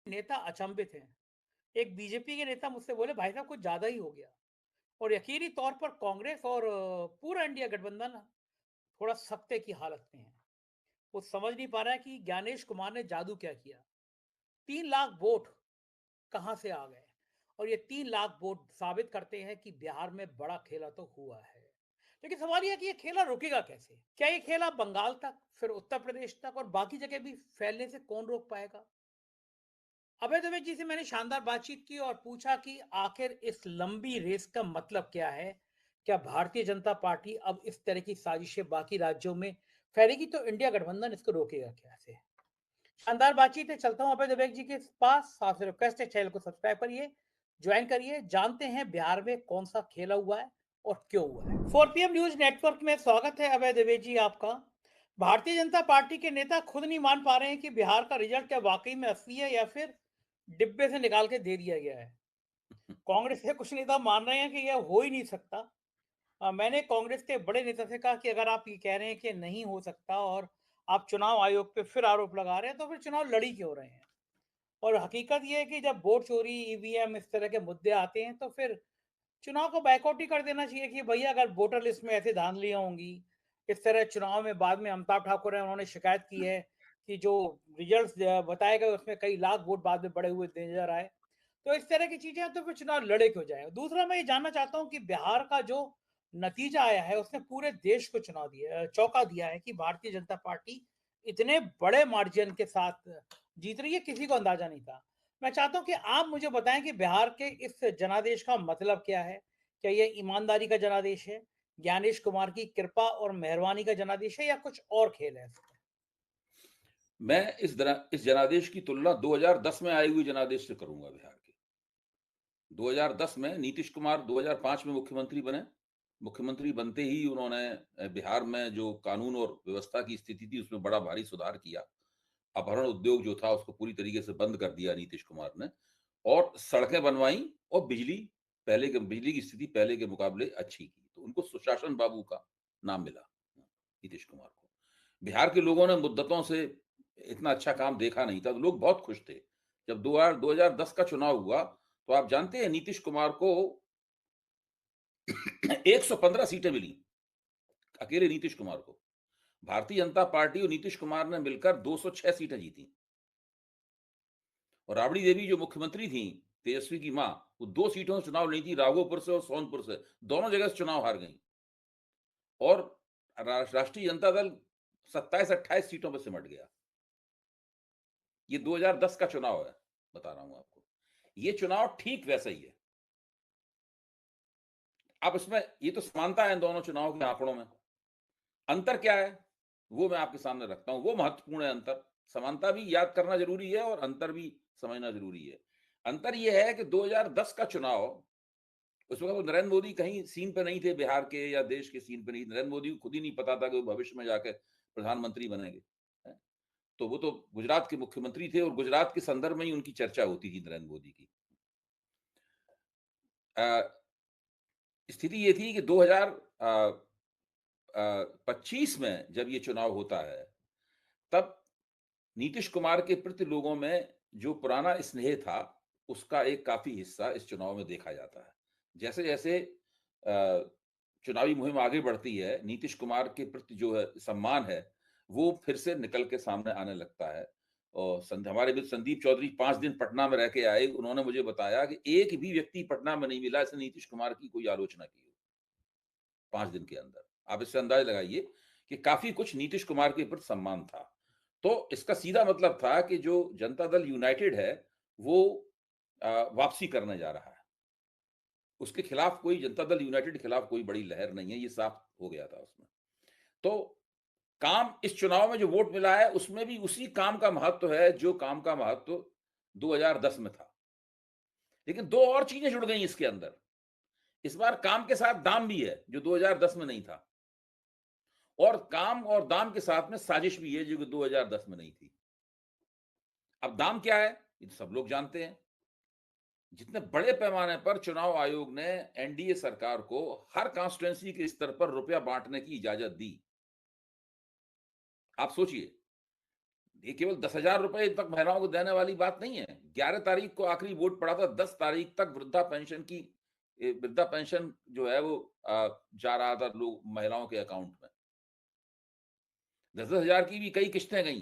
नेता अचंभित हैं। एक बीजेपी के नेता मुझसे बोले, भाई साहब कुछ ज्यादा ही हो गया। और यकीनी तौर पर कांग्रेस और पूरा इंडिया गठबंधन ना थोड़ा सख्ते की हालत में है। वो समझ नहीं पा रहा है कि ज्ञानेश कुमार ने जादू क्या किया। 3 लाख वोट कहां से आ गए? और ये 3 लाख वोट साबित करते हैं कि बिहार में बड़ा खेला तो हुआ है। लेकिन सवाल यह है कि ये खेला रुकेगा कैसे? क्या ये खेला बंगाल तक, फिर उत्तर प्रदेश तक और बाकी जगह भी फैलने से कौन रोक पाएगा? अभय द्विवेदी जी से मैंने शानदार बातचीत की और पूछा कि आखिर इस लंबी रेस का मतलब क्या है? क्या भारतीय जनता पार्टी अब इस तरह की साजिशें बाकी राज्यों में फैलेगी तो इंडिया गठबंधन इसको रोकेगा कैसे? शानदार बातचीत है। चलता हूं अभय द्विवेदी जी के पास। आपसे रिक्वेस्ट है, चैनल को सब्सक्राइब करिए, ज्वाइन करिए, जानते हैं बिहार में कौन सा खेला हुआ है और क्यों हुआ है। 4PM न्यूज नेटवर्क में स्वागत है अभय द्विवेदी जी आपका। भारतीय जनता पार्टी के नेता खुद नहीं मान पा रहे हैं कि बिहार का रिजल्ट क्या वाकई में असली है या फिर डिब्बे से निकाल के दे दिया गया है। कांग्रेस के कुछ नेता मान रहे हैं कि यह हो ही नहीं सकता। मैंने कांग्रेस के बड़े नेता से कहा कि अगर आप ये कह रहे हैं कि नहीं हो सकता और आप चुनाव आयोग पे फिर आरोप लगा रहे हैं तो फिर चुनाव लड़ी क्यों रहे हैं? और हकीकत ये है कि जब वोट चोरी, ईवीएम इस तरह के मुद्दे आते हैं तो फिर चुनाव को बैकआउट ही कर देना चाहिए कि भैया अगर वोटर लिस्ट में ऐसे धांधलियां होंगी, इस तरह चुनाव में बाद में अमिताभ ठाकुर है उन्होंने शिकायत की है कि जो रिजल्ट्स बताए गए उसमें कई लाख वोट बाद में बड़े हुए नजर आए, तो इस तरह की चीजें हैं तो फिर चुनाव लड़े क्यों जाए? दूसरा मैं ये जानना चाहता हूँ कि बिहार का जो नतीजा आया है उसने पूरे देश को चुनाव दिया चौंका दिया है कि भारतीय जनता पार्टी इतने बड़े मार्जिन के साथ जीत रही है, किसी को अंदाजा नहीं था। मैं चाहता हूं कि आप मुझे बताएं कि बिहार के इस जनादेश का मतलब क्या है? क्या ये ईमानदारी का जनादेश है, ज्ञानेश कुमार की कृपा और मेहरबानी का जनादेश है या कुछ और खेल है इसमें? मैं इस जनादेश की तुलना 2010 में आई हुई जनादेश से करूंगा। बिहार के 2010 में नीतीश कुमार 2005 में मुख्यमंत्री बने। मुख्यमंत्री बनते ही उन्होंने बिहार में जो कानून और व्यवस्था की स्थिति थी उसमें बड़ा भारी सुधार किया। अपहरण उद्योग जो था उसको पूरी तरीके से बंद कर दिया नीतीश कुमार ने, और सड़कें बनवाई, और बिजली की स्थिति पहले के मुकाबले अच्छी की, तो उनको सुशासन बाबू का नाम मिला नीतीश कुमार को। बिहार के लोगों ने मुद्दतों से इतना अच्छा काम देखा नहीं था, तो लोग बहुत खुश थे। जब 2010 का चुनाव हुआ तो आप जानते हैं नीतीश कुमार को 115 सीटें मिली, अकेले नीतीश कुमार को। भारतीय जनता पार्टी और नीतीश कुमार ने मिलकर 206 सीटें जीती, और राबड़ी देवी जो मुख्यमंत्री थी, तेजस्वी की मां, वो 2 सीटों से चुनाव लड़ी थी, राघोपुर से और सोनपुर से। दोनों जगह से चुनाव हार गई, और राष्ट्रीय जनता दल 27-28 सीटों पर सिमट गया। ये 2010 का चुनाव है, बता रहा हूं आपको। ये चुनाव ठीक वैसा ही है। अब इसमें ये तो समानता है इन दोनों चुनाव के आंकड़ों में। अंतर क्या है वो मैं आपके सामने रखता हूं, वो महत्वपूर्ण है अंतर। समानता भी याद करना जरूरी है और अंतर भी समझना जरूरी है। अंतर यह है कि 2010 का चुनाव, उस वक्त नरेंद्र मोदी कहीं सीन पे नहीं थे, बिहार के या देश के सीन पे नहीं। नरेंद्र मोदी को खुद ही नहीं पता था कि वो भविष्य में जाकर प्रधानमंत्री बनेंगे। तो वो तो गुजरात के मुख्यमंत्री थे, और गुजरात के संदर्भ में ही उनकी चर्चा होती थी नरेंद्र मोदी की। स्थिति ये थी कि 2025 में जब ये चुनाव होता है, तब नीतीश कुमार के प्रति लोगों में जो पुराना स्नेह था, उसका एक काफी हिस्सा इस चुनाव में देखा जाता है। जैसे जैसे चुनावी मुहिम आगे बढ़ती है, नीतीश कुमार के प्रति जो है सम्मान है, वो फिर से निकल के सामने आने लगता है। और हमारे मित्र संदीप चौधरी 5 दिन पटना में रह के आए, उन्होंने मुझे बताया कि एक भी व्यक्ति पटना में नहीं मिला इसने नीतीश कुमार की कोई आलोचना की हो 5 दिन के अंदर। आप इससे अंदाजा लगाइए कि काफी कुछ नीतीश कुमार के प्रति सम्मान था। तो इसका सीधा मतलब था कि जो जनता दल यूनाइटेड है, वो वापसी करने जा रहा है। उसके खिलाफ कोई, जनता दल यूनाइटेड के खिलाफ कोई बड़ी लहर नहीं है, ये साफ हो गया था उसमें। तो काम, इस चुनाव में जो वोट मिला है उसमें भी उसी काम का महत्व है जो काम का महत्व 2010 में था। लेकिन दो और चीजें जुड़ गई इसके अंदर। इस बार काम के साथ दाम भी है, जो 2010 में नहीं था, और काम और दाम के साथ में साजिश भी है, जो 2010 में नहीं थी। अब दाम क्या है ये तो सब लोग जानते हैं। जितने बड़े पैमाने पर चुनाव आयोग ने एनडीए सरकार को हर कॉन्स्टिट्यूंसी के स्तर पर रुपया बांटने की इजाजत दी। आप सोचिए, ये केवल 10,000 रुपए तक महिलाओं को देने वाली बात नहीं है। 11 तारीख को आखिरी वोट पड़ा था, 10 तारीख तक वृद्धा पेंशन जो है वो जा रहा था लोग महिलाओं के अकाउंट में। 10,000 की भी कई किश्तें गईं।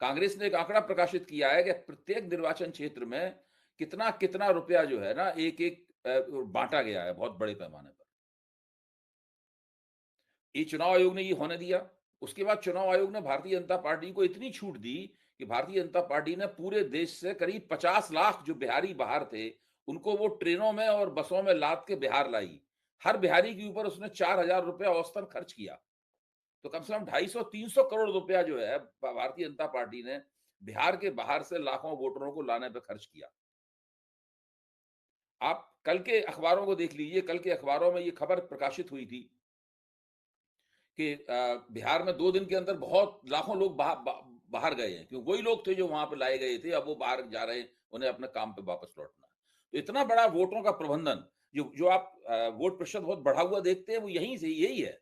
कांग्रेस ने एक आंकड़ा प्रकाशित किया है कि प्रत्येक निर्वाचन क्षेत्र में कितना-कितना रुपया जो है ना एक-एक बाँटा गया है बहुत बड़े पैमाने पर। ये चुनाव आयोग ने ये होने दिया। उसके बाद चुनाव आयोग ने भारतीय जनता पार्टी को इतनी छूट दी कि भारतीय जनता पार्टी ने पूरे देश से करीब 50 लाख जो बिहारी बाहर थे, उनको वो ट्रेनों में और बसों में लाद के बिहार लाई। हर बिहारी के ऊपर उसने 4,000 रुपया औसतन खर्च किया। तो कम से कम 250-300 करोड़ रुपया जो है भारतीय जनता पार्टी ने बिहार के बाहर से लाखों वोटरों को लाने पे खर्च किया। आप कल के अखबारों को देख लीजिए, कल के अखबारों में ये खबर प्रकाशित हुई थी कि बिहार में 2 दिन के अंदर बहुत लाखों लोग बाहर गए हैं, क्योंकि वही लोग थे जो वहां पे लाए गए थे, अब वो बाहर जा रहे हैं, उन्हें अपने काम पे वापस लौटना है। तो इतना बड़ा वोटों का प्रबंधन, जो आप वोट प्रतिशत बहुत बढ़ा हुआ देखते हैं, वो यही है।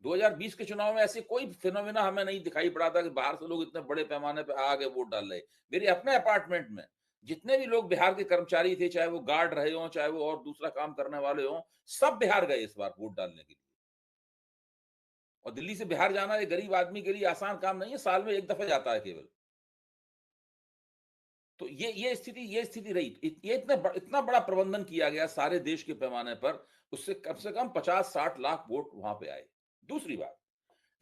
2020 के चुनाव में ऐसे कोई फिनोमिना हमें नहीं दिखाई पड़ा था कि बाहर से लोग इतने बड़े पैमाने पे आ गए वोट डाल रहे। मेरे अपने अपार्टमेंट में जितने भी लोग बिहार के कर्मचारी थे, चाहे वो गार्ड रहे हों, चाहे वो और दूसरा काम करने वाले हों, सब बिहार गए इस बार वोट डालने के लिए। और दिल्ली से बिहार जाना एक गरीब आदमी के लिए आसान काम नहीं है, साल में 1 दफा जाता है केवल। तो ये स्थिति रही। ये इतना बड़ा प्रबंधन किया गया सारे देश के पैमाने पर, उससे कम से कम 50-60 लाख वोट वहां पे आए। दूसरी बात,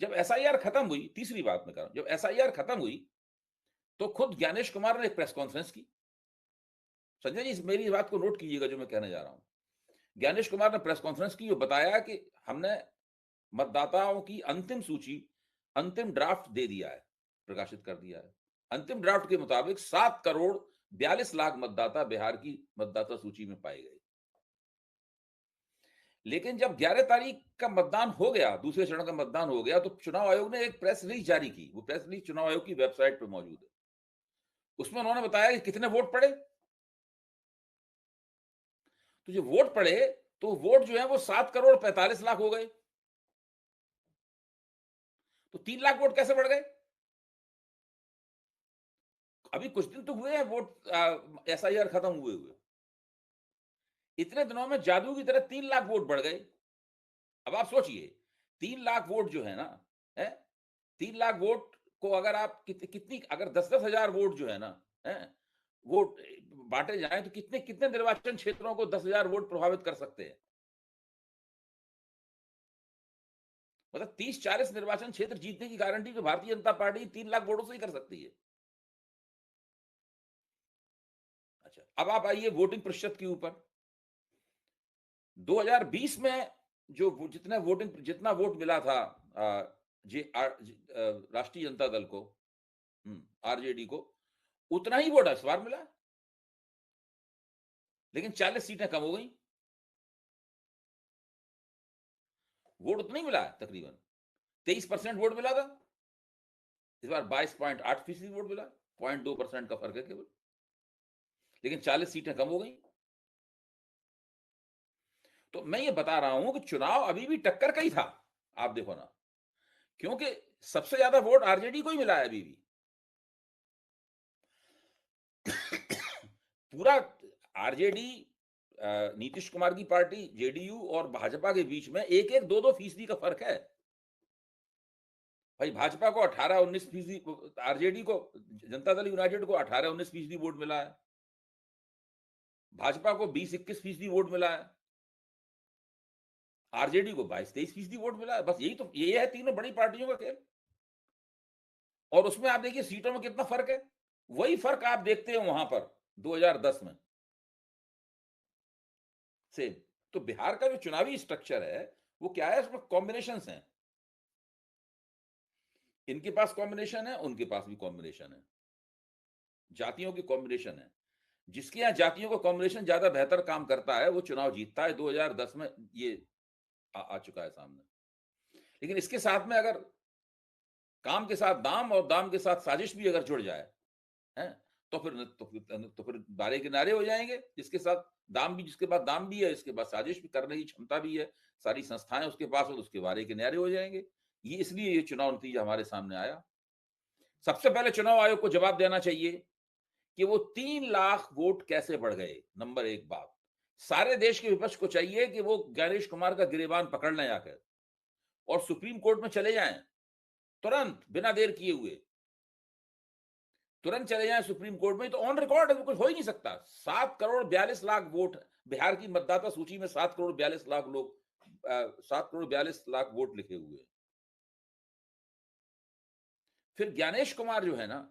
जब एसआईआर खत्म हुई, तीसरी बात मैं कह रहा हूं, जब एसआईआर खत्म हुई, तो खुद ज्ञानेश कुमार ने एक प्रेस कॉन्फ्रेंस की। संजय जी, मेरी बात को नोट कीजिएगा जो मैं कहने जा रहा हूं। ज्ञानेश कुमार ने प्रेस कॉन्फ्रेंस की और बताया कि हमने मतदाताओं की अंतिम सूची, अंतिम ड्राफ्ट दे दिया है, प्रकाशित कर दिया है। अंतिम ड्राफ्ट के मुताबिक 7 करोड़ 42 लाख मतदाता बिहार की मतदाता सूची में पाए गए। लेकिन जब 11 तारीख का मतदान हो गया, दूसरे चरण का मतदान हो गया, तो चुनाव आयोग ने एक प्रेस रिलीज जारी की। वो प्रेस रिलीज चुनाव आयोग की वेबसाइट पर मौजूद है। उसमें उन्होंने बताया कि कितने वोट पड़े। तो जो वोट पड़े, तो वोट जो है वो 7 करोड़ 45 लाख हो गए। तो 3 लाख वोट कैसे बढ़ गए? अभी कुछ दिन तो हुए हैं वोट एसआईआर खत्म हुए। इतने दिनों में जादू की तरह 3 लाख वोट बढ़ गए। अब आप सोचिए, 3 लाख वोट जो है ना, है 3 लाख वोट को अगर आप कितनी अगर 10-10 हजार वोट जो है ना, है वोट बांटे जाएं, तो कितने कितने निर्वाचन क्षेत्रों को 10,000 वोट प्रभावित कर सकते हैं। मतलब 30-40 निर्वाचन क्षेत्र जीतने की गारंटी तो भारतीय जनता पार्टी 3 लाख वोटों से ही कर सकती है। अच्छा, अब आप आइए वोटिंग प्रतिशत के ऊपर। 2020 में जितना वोट मिला था राष्ट्रीय जनता दल को, आरजेडी को, उतना ही वोट इस बार मिला। लेकिन 40 सीटें कम हो गई। वोट उतना ही मिला है, तकरीबन 23% वोट मिला था, इस बार 22.8% वोट मिला। 0.2% का फर्क है केवल, लेकिन 40 सीटें कम हो गई। तो मैं ये बता रहा हूं कि चुनाव अभी भी टक्कर का ही था। आप देखो ना, क्योंकि सबसे ज्यादा वोट आरजेडी को ही मिला है अभी भी। पूरा आरजेडी, नीतीश कुमार की पार्टी, जेडीयू और भाजपा के बीच में 1-1, 2-2 फीसदी का फर्क है। भाई भाजपा को 18-19 फीसदी, आरजेडी को, जनता दल यूनाइटेड को 18-19 फीसदी वोट मिला है। भाजपा को 20-21 फीसदी वोट मिला है। आरजेडी को 22-23 फीसदी वोट मिला है। बस ये है तीनों बड़ी पार्टियों का खेल। और उसमें आप देखिए सीटों में कितना फर्क है। वही फर्क आप देखते हैं वहां पर 2010 में सेम। तो बिहार का जो चुनावी स्ट्रक्चर है वो क्या है, उसमें कॉम्बिनेशंस हैं। इनके पास कॉम्बिनेशन है, उनके पास भी कॉम्बिनेशन है, जातियों की कॉम्बिनेशन है। जिसके यहां जातियों का कॉम्बिनेशन ज्यादा बेहतर काम करता है वो चुनाव जीतता है। 2010 में ये आ चुका है सामने। लेकिन इसके साथ में अगर काम के साथ दाम और दाम के साथ साजिश भी अगर जुड़ जाए, हैं, तो फिर बारे किनारे हो जाएंगे। जिसके पास दाम भी है, इसके पास साजिश भी करने की क्षमता भी है, सारी संस्थाएं उसके पास हो, तो उसके बारे किनारे हो जाएंगे। ये इसलिए ये चुनाव नतीजा हमारे सामने आया। सबसे पहले चुनाव आयोग को जवाब देना चाहिए कि वो 3 लाख वोट कैसे बढ़ गए, नंबर 1 बात। सारे देश के विपक्ष को चाहिए कि वो ज्ञानेश कुमार का गिरेबान पकड़ लें जाकर और सुप्रीम कोर्ट में चले जाएँ, तुरंत, बिना देर किए हुए। तुरंत चले जाएँ सुप्रीम कोर्ट में, तो ऑन रिकॉर्ड है, वो कुछ हो ही नहीं सकता। 7 करोड़ 42 लाख वोट, बिहार की मतदाता सूची में 7 करोड़ 42 लाख लोग 7 करोड़ 42 लाख वोट लिखे हुए हैं। फिर ज्ञानेश कुमार जो है ना,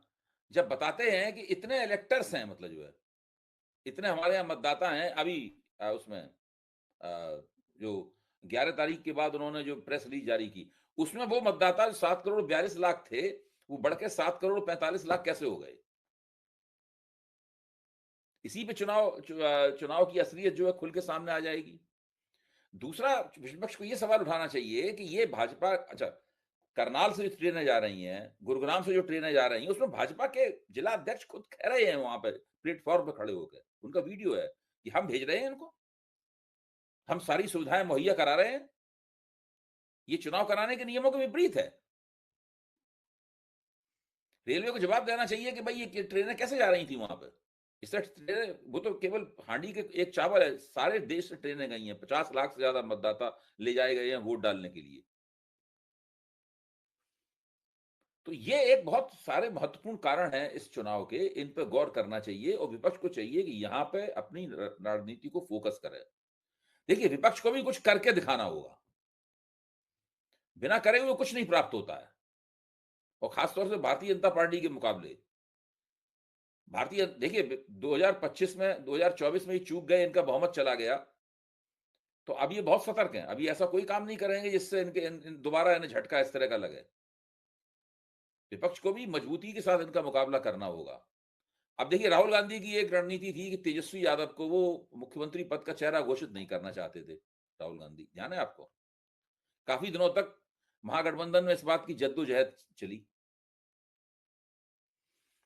जब बताते हैं कि इतने इलेक्टर्स हैं, मतलब जो है, इतने हमारे यहाँ मतदाता हैं, अभी उसमें जो 11 तारीख के बाद उन्होंने जो प्रेस रिलीज जारी की, उसमें वो मतदाता 7 करोड़ 42 लाख थे, वो बढ़ के 7 करोड़ 45 लाख कैसे हो गए? इसी पे चुनाव की असलियत जो है खुल के सामने आ जाएगी। दूसरा, विपक्ष को ये सवाल उठाना चाहिए कि ये भाजपा, अच्छा, करनाल से जो ट्रेनें जा रही हैं, गुरुग्राम से जो ट्रेनें जा रही हैं, उसमें भाजपा के जिला अध्यक्ष खुद कह रहे हैं वहां पे प्लेटफॉर्म पे खड़े होकर, उनका वीडियो है कि हम भेज रहे हैं इनको, हम सारी सुविधाएं मुहैया करा रहे हैं। ये चुनाव कराने के नियमों के विपरीत है। रेलवे को जवाब देना चाहिए कि भाई ये ट्रेनें कैसे जा रही थी वहां पर। इस तरह ट्रेनें, वो तो केवल हांडी के एक चावल है, सारे देश से ट्रेनें गई हैं, 50 लाख से ज्यादा मतदाता ले जाए गए हैं वोट डालने के लिए। तो ये एक बहुत सारे महत्वपूर्ण कारण हैं इस चुनाव के, इन पे गौर करना चाहिए और विपक्ष को चाहिए कि यहाँ पे अपनी राजनीति को फोकस करे। देखिए, विपक्ष को भी कुछ करके दिखाना होगा, बिना करे हुए कुछ नहीं प्राप्त होता है, और खासतौर से भारतीय जनता पार्टी के मुकाबले। भारतीय, देखिए, 2025 में, 2024 में ये चूक गए, इनका बहुमत चला गया, तो अब ये बहुत सतर्क हैं, अभी ऐसा कोई काम नहीं करेंगे जिससे दोबारा इन्हें झटका इस तरह का लगे। विपक्ष को भी मजबूती के साथ इनका मुकाबला करना होगा। अब देखिए, राहुल गांधी की एक रणनीति थी कि तेजस्वी यादव को वो मुख्यमंत्री पद का चेहरा घोषित नहीं करना चाहते थे। राहुल गांधी, ध्यान है आपको? काफी दिनों तक महागठबंधन में इस बात की जद्दोजहद चली,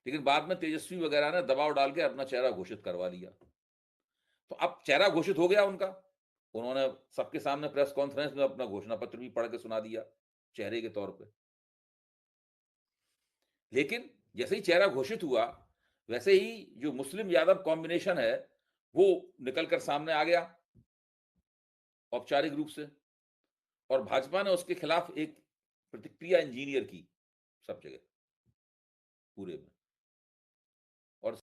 लेकिन बाद में तेजस्वी वगैरह ने दबाव डाल के अपना चेहरा घोषित करवा लिया। तो अब चेहरा घोषित हो गया उनका, उन्होंने सबके सामने प्रेस कॉन्फ्रेंस में अपना घोषणा पत्र भी पढ़ के सुना दिया चेहरे के तौर पे। लेकिन जैसे ही चेहरा घोषित हुआ, वैसे ही जो मुस्लिम यादव कॉम्बिनेशन है, वो निकलकर सामने आ गया औपचारिक रूप से, और भाजपा ने उसके खिलाफ एक प्रतिक्रिया इंजीनियर की सब जगह, पूरे में। और